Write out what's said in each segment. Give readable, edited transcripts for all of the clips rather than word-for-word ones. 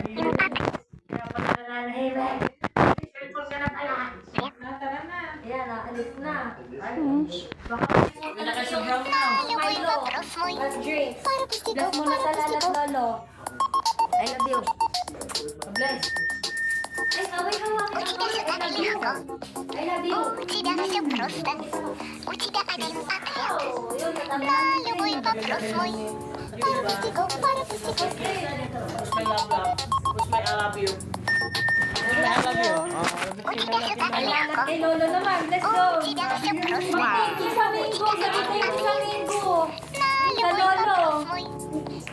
Kaya pala nananahimik. Cellphone ka na pala. Tara na. Ayan, naalis na. Baka nakasigaw na. Milo. Let's drink. Bless muna sa lalat, Lolo. I love you. Bless. Ay, away hawakin ako. I love you. I love you. Ucidałaś prosta. Ucidałaś matria. Nalubuj po prosmoj. Para pustigo. Push my love, love. Push my I love you. Ucidałaś Kay Lolo naman. Let's go. Ucidałaś prosta. Thank you sa Mingo. Sabi thank you sa Mingo. Sa Nalubuj po Lolo. prosmoj.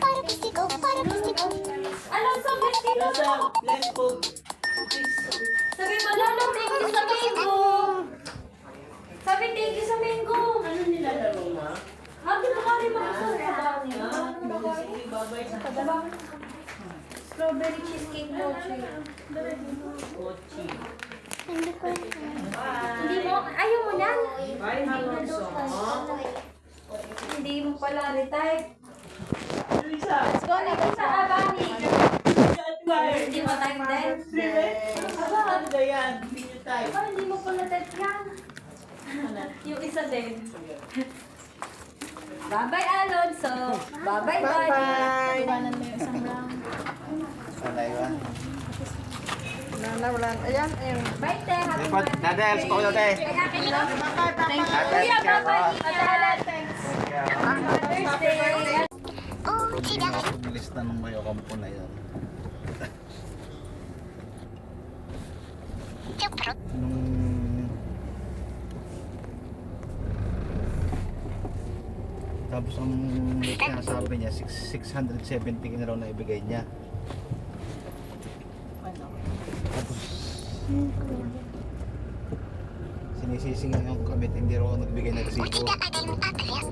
Para pustigo. Para pustigo. Alam sa bless kay Lolo. Sabi mo, Lolo, thank you sa Mingo. Sabi thank you sa Mingo. Ano nilalaro mo? Habi mo ka rin mga sa strawberry cheesecake mochi. Hindi mo, ayaw mo na. Hindi mo pala retype. Let's go na sa Abani. Hindi mo type din? Aba, hindi mo pala type yan. Yung isa din. Bye-bye, Alonso. Bye-bye, buddy. Iwanan mo yung isang round. Ayan, ayun. Bye, te. Happy birthday. Dade, gusto ko dade. Kuya, bye-bye. Thanks. Thursday. Ucidałaś Bilis na nung may okampo na yun. prosta. Tapos ang sinasabi niya, 670 na raw na ibigay niya. Tapos sinisisi nga yung kabit, hindi raw nagbigay ng resibo. Ucidałaś matria.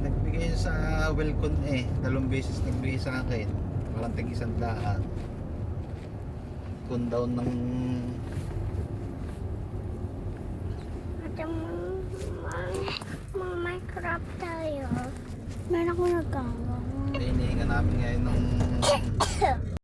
Nagbigay yun sa Welcon eh, 2 beses nagbigay sa akin. Parang tig-100. Kung down ng Minecraft tayo. Meron ako nagkagawa. hinihinga namin ngayon ng